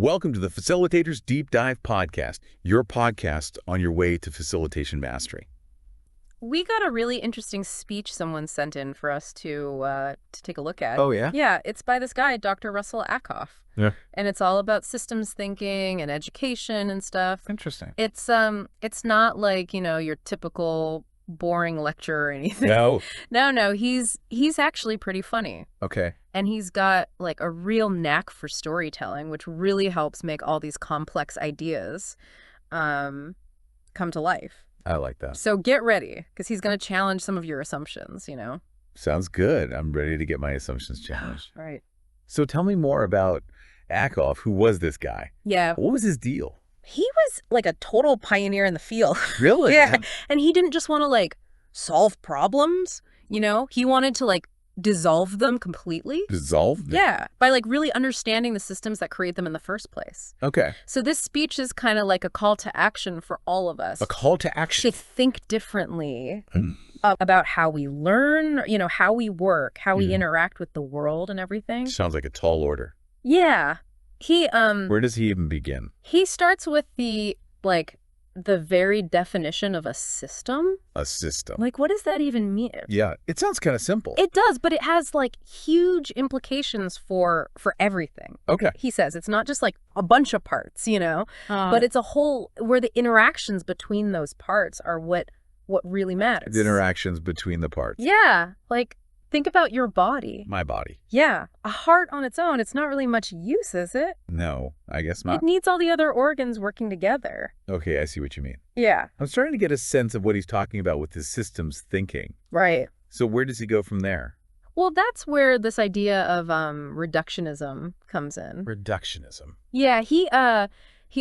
Welcome to the Facilitators Deep Dive Podcast, your podcast on your way to facilitation mastery. We got a really interesting speech someone sent in for us to take a look at. Oh, yeah? Yeah, it's by this guy, Dr. Russell Ackoff. Yeah. And it's all about systems thinking and education and stuff. Interesting. It's not like, your typical boring lecture or anything. No. No, he's actually pretty funny. Okay. And he's got like a real knack for storytelling, which really helps make all these complex ideas come to life. I like that. So get ready, because he's going to challenge some of your assumptions, Sounds good. I'm ready to get my assumptions challenged. All right. So tell me more about Ackoff. Who was this guy? Yeah. What was his deal? He was like a total pioneer in the field. Really? Yeah. And he didn't just want to solve problems, he wanted to dissolve them completely. Dissolve them? Yeah. By really understanding the systems that create them in the first place. Okay. So this speech is kind of like a call to action for all of us. A call to action? To think differently about how we learn, how we work, how we interact with the world and everything. Sounds like a tall order. Yeah. Where does he even begin? He starts with the very definition of a system. A system. What does that even mean? Yeah, it sounds kind of simple. It does, but it has huge implications for everything. Okay. He says it's not just a bunch of parts, but it's a whole where the interactions between those parts are what really matters. The interactions between the parts. Yeah, think about your body. My body. Yeah. A heart on its own, it's not really much use, is it? No, I guess not. It needs all the other organs working together. Okay, I see what you mean. Yeah. I'm starting to get a sense of what he's talking about with his systems thinking. Right. So where does he go from there? Well, that's where this idea of reductionism comes in. Reductionism. Yeah, he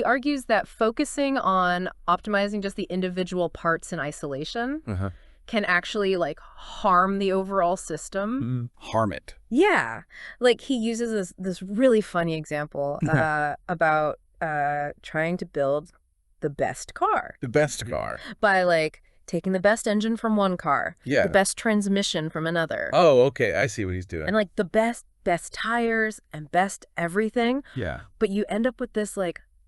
argues that focusing on optimizing just the individual parts in isolation can actually harm the overall system. Harm it. Yeah. He uses this really funny example about trying to build the best car. The best car. By taking the best engine from one car. Yeah. The best transmission from another. Oh, okay. I see what he's doing. And the best tires and best everything. Yeah. But you end up with this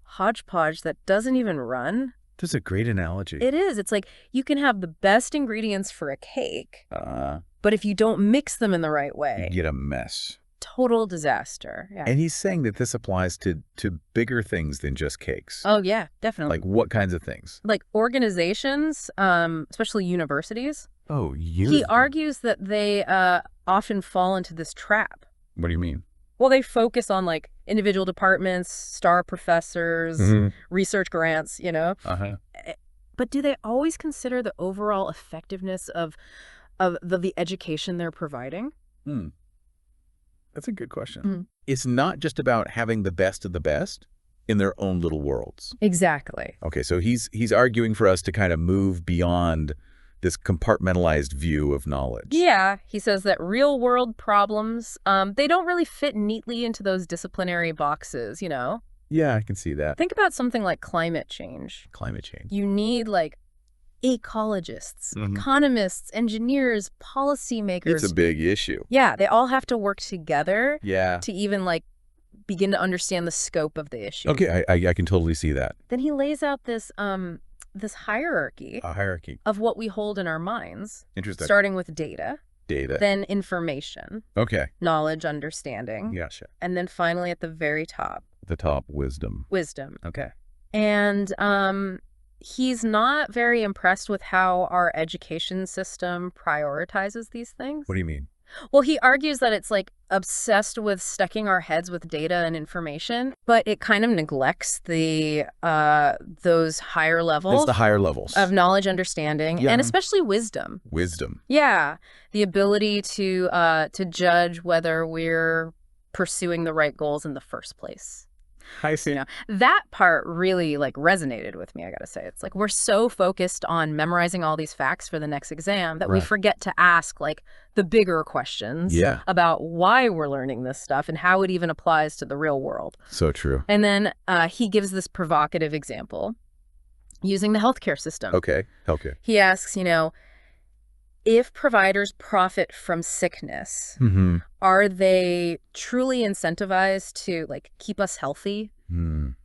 hodgepodge that doesn't even run. That's a great analogy. It is. It's you can have the best ingredients for a cake, but if you don't mix them in the right way, you get a mess. Total disaster. Yeah. And he's saying that this applies to bigger things than just cakes. Oh, yeah, definitely. What kinds of things? Organizations, especially universities. Oh, He argues that they often fall into this trap. What do you mean? Well, they focus on individual departments, star professors, research grants, But do they always consider the overall effectiveness of the education they're providing? That's a good question. It's not just about having the best of the best in their own little worlds. Exactly. Okay, so he's arguing for us to kind of move beyond this compartmentalized view of knowledge. Yeah, he says that real-world problems, they don't really fit neatly into those disciplinary boxes, Yeah, I can see that. Think about something like climate change. Climate change. You need, ecologists, economists, engineers, policymakers. It's a big issue. Yeah, they all have to work together to even, begin to understand the scope of the issue. Okay, I can totally see that. Then he lays out this hierarchy. A hierarchy. Of what we hold in our minds. Interesting. Starting with data. Data. Then information. Okay. Knowledge, understanding. Gotcha. And then finally at the very top. The top, wisdom. Wisdom. Okay. And he's not very impressed with how our education system prioritizes these things. What do you mean? Well, he argues that it's obsessed with sticking our heads with data and information, but it kind of neglects those higher levels. It's the higher levels. Of knowledge, understanding, and especially wisdom. Wisdom. Yeah. The ability to judge whether we're pursuing the right goals in the first place. I see. That part really resonated with me, I gotta say. It's we're so focused on memorizing all these facts for the next exam that we forget to ask the bigger questions about why we're learning this stuff and how it even applies to the real world. So true. And then he gives this provocative example using the healthcare system. Okay, healthcare. He asks, if providers profit from sickness, are they truly incentivized to keep us healthy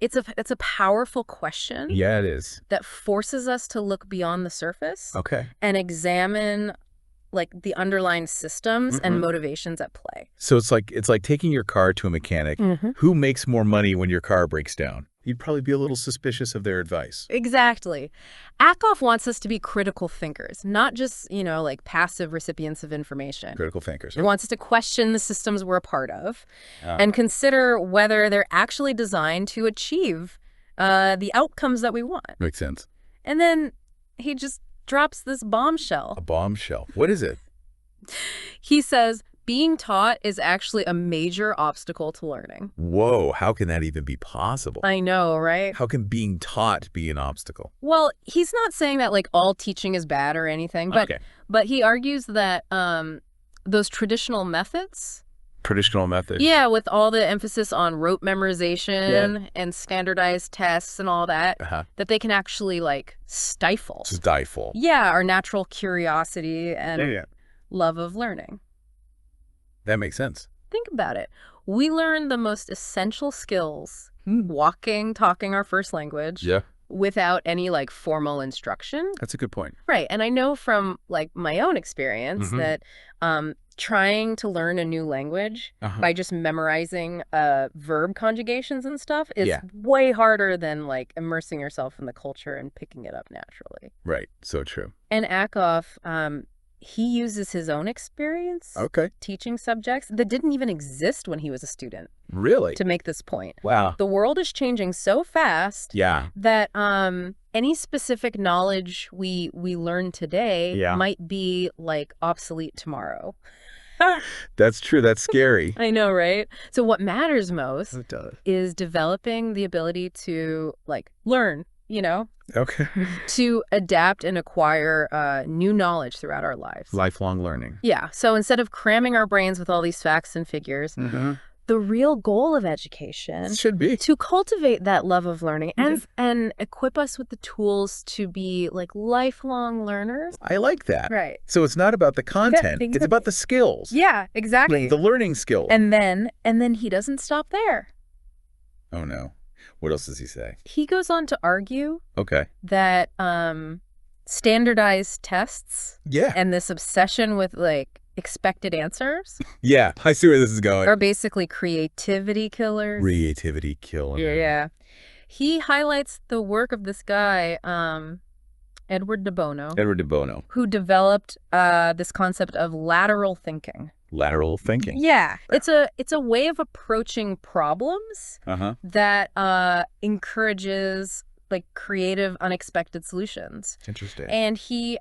It's a powerful question. Yeah, it is. That forces us to look beyond the surface. Okay. And examine like the underlying systems and motivations at play. So it's like taking your car to a mechanic. Who makes more money when your car breaks down? You'd probably be a little suspicious of their advice. Exactly. Ackoff wants us to be critical thinkers, not just, like passive recipients of information. Critical thinkers. He wants us to question the systems we're a part of and consider whether they're actually designed to achieve the outcomes that we want. Makes sense. And then he just drops this bombshell. A bombshell. What is it? He says, being taught is actually a major obstacle to learning. Whoa, how can that even be possible? I know, right? How can being taught be an obstacle? Well, he's not saying that like all teaching is bad or anything, but he argues that those traditional methods. Traditional methods? Yeah, with all the emphasis on rote memorization and standardized tests and all that, that they can actually like stifle. Stifle. Yeah, our natural curiosity and love of learning. That makes sense. Think about it. We learn the most essential skills, walking, talking our first language, without any like formal instruction. That's a good point. Right. And I know from like my own experience that trying to learn a new language by just memorizing verb conjugations and stuff is way harder than like immersing yourself in the culture and picking it up naturally. Right. So true. And Ackoff, he uses his own experience teaching subjects that didn't even exist when he was a student. Really? To make this point. Wow. The world is changing so fast that any specific knowledge we learn today might be like obsolete tomorrow. That's true. That's scary. I know, right? So what matters most is developing the ability to like learn, to adapt and acquire new knowledge throughout our lives. Lifelong learning. Yeah. So instead of cramming our brains with all these facts and figures, the real goal of education should be to cultivate that love of learning and equip us with the tools to be like lifelong learners. I like that. Right. So it's not about the content. It's about the skills. Yeah, exactly. The learning skills. And then he doesn't stop there. Oh, no. What else does he say? He goes on to argue that standardized tests and this obsession with like expected answers. Yeah, I see where this is going. Are basically creativity killers. Creativity killers. Yeah. He highlights the work of this guy, Edward de Bono. Edward de Bono. Who developed this concept of lateral thinking. Lateral thinking. Yeah. It's a way of approaching problems that encourages like creative, unexpected solutions. Interesting. And he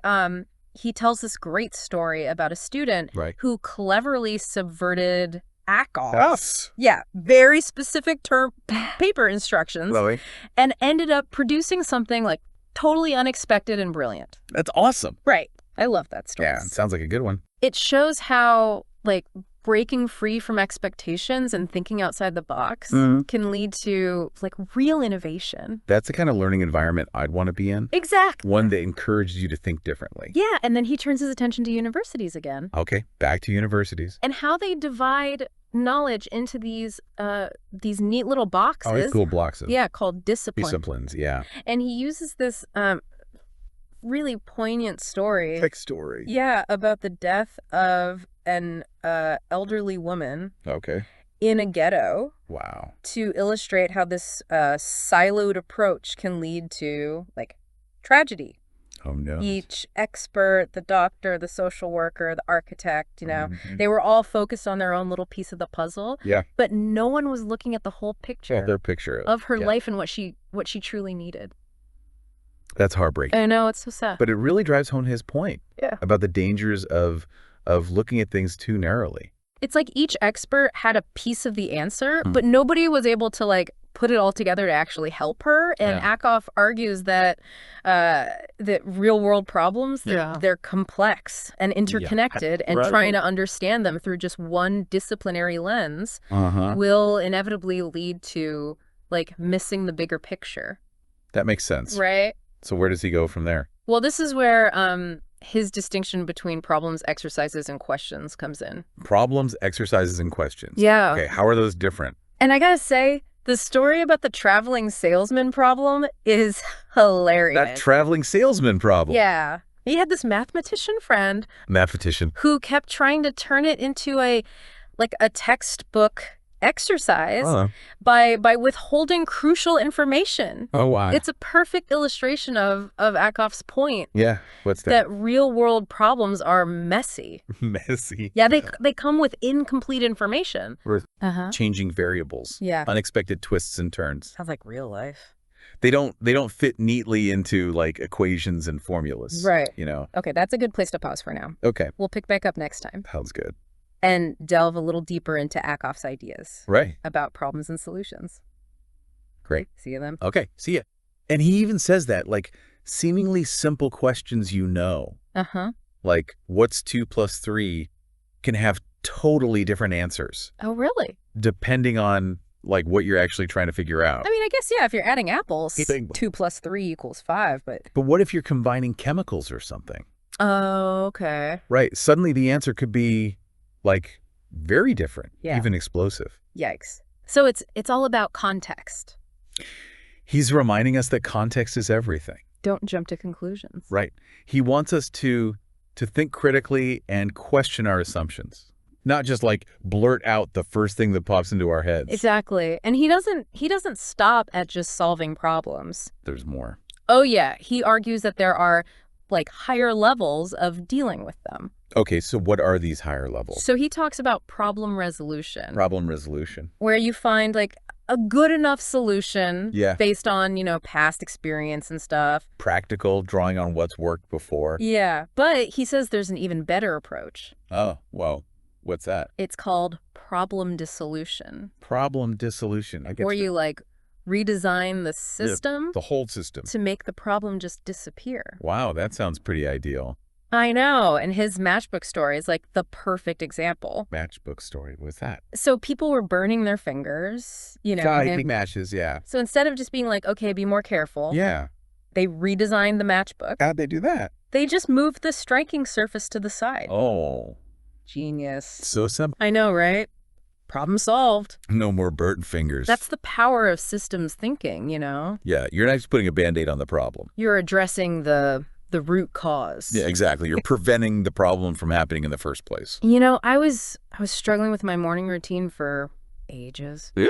tells this great story about a student who cleverly subverted Ackoff's very specific term paper instructions and ended up producing something like totally unexpected and brilliant. That's awesome. Right. I love that story. Yeah, it sounds like a good one. It shows how like breaking free from expectations and thinking outside the box can lead to like real innovation. That's the kind of learning environment I'd want to be in. Exactly. One that encourages you to think differently. Yeah, and then he turns his attention to universities again. Okay, back to universities. And how they divide knowledge into these neat little boxes. Oh, cool blocks. Called disciplines. Disciplines, yeah. And he uses this really poignant story. Thick story. Yeah, about the death of an elderly woman in a ghetto. Wow. To illustrate how this siloed approach can lead to like tragedy. Oh, no. Each expert, the doctor, the social worker, the architect, they were all focused on their own little piece of the puzzle. Yeah. But no one was looking at the whole picture. Their picture of her life and what she truly needed. That's heartbreaking. I know, it's so sad. But it really drives home his point about the dangers of looking at things too narrowly. It's like each expert had a piece of the answer, but nobody was able to like put it all together to actually help her. And Ackoff argues that that real world problems, they're complex and interconnected, and trying to understand them through just one disciplinary lens will inevitably lead to like missing the bigger picture. That makes sense. Right? So where does he go from there? Well, this is where his distinction between problems, exercises, and questions comes in. Problems, exercises, and questions. Yeah. Okay, how are those different? And I gotta say, The story about the traveling salesman problem is hilarious. That traveling salesman problem. Yeah. He had this mathematician friend. Mathematician. Who kept trying to turn it into a textbook exercise by withholding crucial information. Oh, wow. It's a perfect illustration of Ackoff's point. Yeah, what's that? That real-world problems are messy. Messy. Yeah, they come with incomplete information. Changing variables. Yeah. Unexpected twists and turns. Sounds like real life. They don't fit neatly into like equations and formulas. Right. You know. Okay, that's a good place to pause for now. Okay. We'll pick back up next time. Sounds good. And delve a little deeper into Ackoff's ideas. Right. About problems and solutions. Great. See you then. Okay, see ya. And he even says that, like, seemingly simple questions like, what's 2 + 3, can have totally different answers. Oh, really? Depending on, like, what you're actually trying to figure out. I mean, I guess, yeah, if you're adding apples, 2 + 3 = 5, but... But what if you're combining chemicals or something? Oh, okay. Right. Suddenly the answer could be, like, very different, even explosive. Yikes. So it's all about context. He's reminding us that context is everything. Don't jump to conclusions. Right. He wants us to think critically and question our assumptions. Not just like blurt out the first thing that pops into our heads. Exactly. And he doesn't stop at just solving problems. There's more. Oh yeah, he argues that there are like higher levels of dealing with them. Okay, so what are these higher levels? So he talks about problem resolution. Problem resolution. Where you find like a good enough solution based on, past experience and stuff. Practical, drawing on what's worked before. Yeah, but he says there's an even better approach. Oh, whoa. What's that? It's called problem dissolution. Problem dissolution. I get where you like redesign the system. The whole system. To make the problem just disappear. Wow, that sounds pretty ideal. I know, and his matchbook story is like the perfect example. Matchbook story, what's that? So people were burning their fingers, Guiding matches, yeah. So instead of just being like, okay, be more careful. Yeah. They redesigned the matchbook. How'd they do that? They just moved the striking surface to the side. Oh. Genius. So simple. I know, right? Problem solved. No more burnt fingers. That's the power of systems thinking, Yeah, you're not just putting a Band-Aid on the problem. You're addressing the root cause. Yeah, exactly. You're preventing the problem from happening in the first place. I was struggling with my morning routine for ages. Yeah.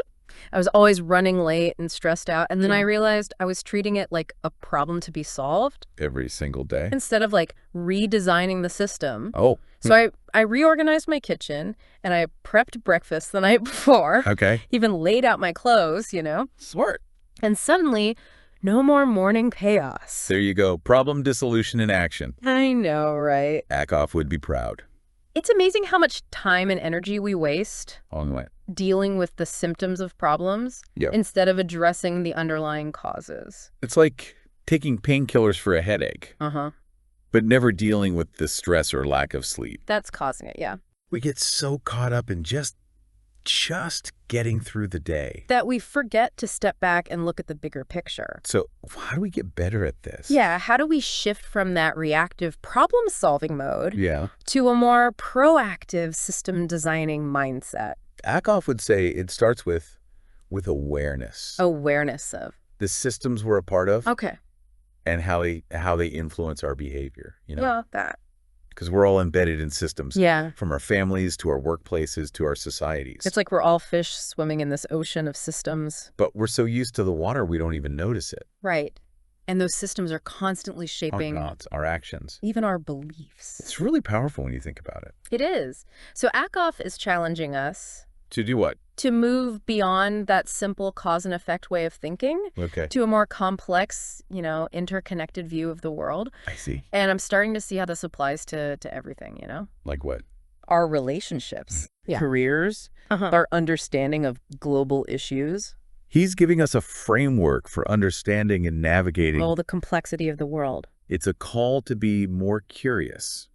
I was always running late and stressed out. And then I realized I was treating it like a problem to be solved. Every single day. Instead of like redesigning the system. Oh. So I reorganized my kitchen and I prepped breakfast the night before. Okay. Even laid out my clothes, Smart. And suddenly, no more morning chaos. There you go. Problem dissolution in action. I know, right? Ackoff would be proud. It's amazing how much time and energy we waste On what? dealing with the symptoms of problems instead of addressing the underlying causes. It's like taking painkillers for a headache, but never dealing with the stress or lack of sleep. That's causing it, yeah. We get so caught up in just getting through the day that we forget to step back and look at the bigger picture. So how do we get better at this? Yeah, how do we shift from that reactive problem-solving mode to a more proactive system designing mindset? Ackoff would say it starts with awareness. Awareness of the systems we're a part of. Okay. And how they influence our behavior, Well, that. Because we're all embedded in systems. Yeah. From our families to our workplaces to our societies. It's like we're all fish swimming in this ocean of systems. But we're so used to the water, we don't even notice it. Right. And those systems are constantly shaping our thoughts, our actions. Even our beliefs. It's really powerful when you think about it. It is. So Ackoff is challenging us. To do what? To move beyond that simple cause and effect way of thinking to a more complex, interconnected view of the world. I see. And I'm starting to see how this applies to everything, Like what? Our relationships, careers, our understanding of global issues. He's giving us a framework for understanding and navigating all the complexity of the world. It's a call to be more curious.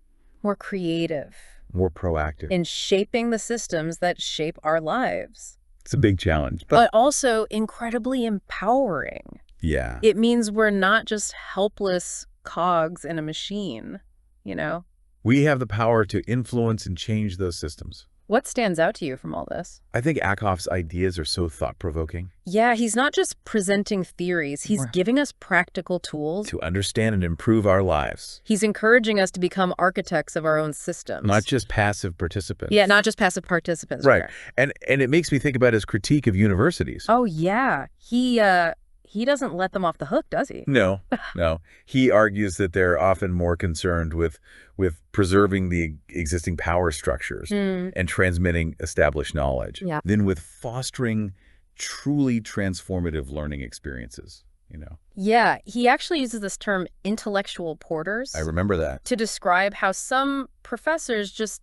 More creative. More proactive. In shaping the systems that shape our lives. It's a big challenge. But also incredibly empowering. Yeah. It means we're not just helpless cogs in a machine, We have the power to influence and change those systems. What stands out to you from all this? I think Ackoff's ideas are so thought-provoking. Yeah, he's not just presenting theories. He's giving us practical tools to understand and improve our lives. He's encouraging us to become architects of our own systems. Not just passive participants. Yeah, not just passive participants. Right. And it makes me think about his critique of universities. Oh, yeah. He doesn't let them off the hook, does he? No, no. He argues that they're often more concerned with preserving the existing power structures and transmitting established knowledge than with fostering truly transformative learning experiences, Yeah, he actually uses this term intellectual porters. I remember that. To describe how some professors just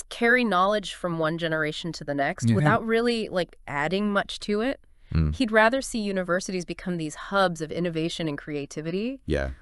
carry knowledge from one generation to the next without really adding much to it. He'd rather see universities become these hubs of innovation and creativity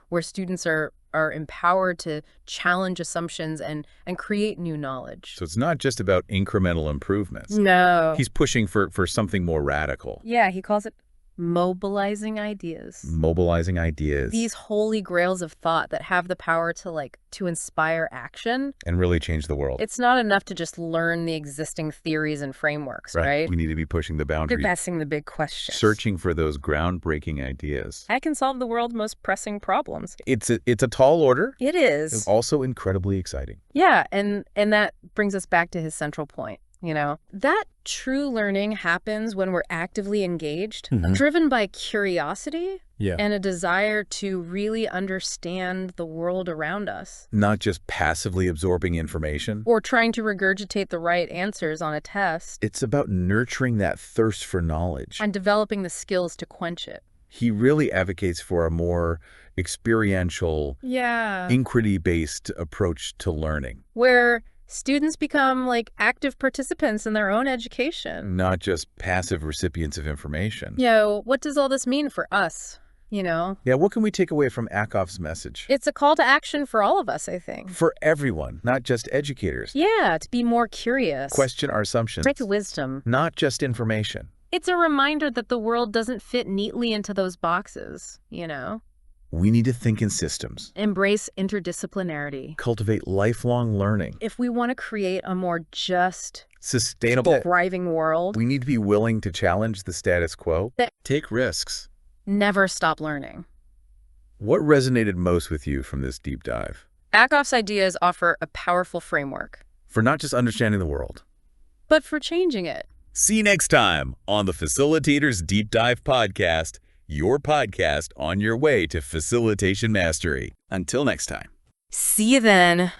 where students are empowered to challenge assumptions and create new knowledge. So it's not just about incremental improvements. No. He's pushing for something more radical. Yeah, he calls it mobilizing ideas. Mobilizing ideas. These holy grails of thought that have the power to inspire action. And really change the world. It's not enough to just learn the existing theories and frameworks, right? We need to be pushing the boundaries. Addressing the big questions. Searching for those groundbreaking ideas. I can solve the world's most pressing problems. It's a tall order. It is. It's also incredibly exciting. Yeah, and that brings us back to his central point. That true learning happens when we're actively engaged, driven by curiosity and a desire to really understand the world around us. Not just passively absorbing information. Or trying to regurgitate the right answers on a test. It's about nurturing that thirst for knowledge. And developing the skills to quench it. He really advocates for a more experiential, inquiry-based approach to learning. Where students become active participants in their own education. Not just passive recipients of information. What does all this mean for us, Yeah, what can we take away from Ackoff's message? It's a call to action for all of us, I think. For everyone, not just educators. Yeah, to be more curious. Question our assumptions. Spread wisdom. Not just information. It's a reminder that the world doesn't fit neatly into those boxes, We need to think in systems. Embrace interdisciplinarity. Cultivate lifelong learning. If we want to create a more just, sustainable, thriving world, we need to be willing to challenge the status quo. Take risks. Never stop learning. What resonated most with you from this deep dive? Ackoff's ideas offer a powerful framework. For not just understanding the world, but for changing it. See you next time on the Facilitators Deep Dive Podcast. Your podcast on your way to facilitation mastery. Until next time. See you then.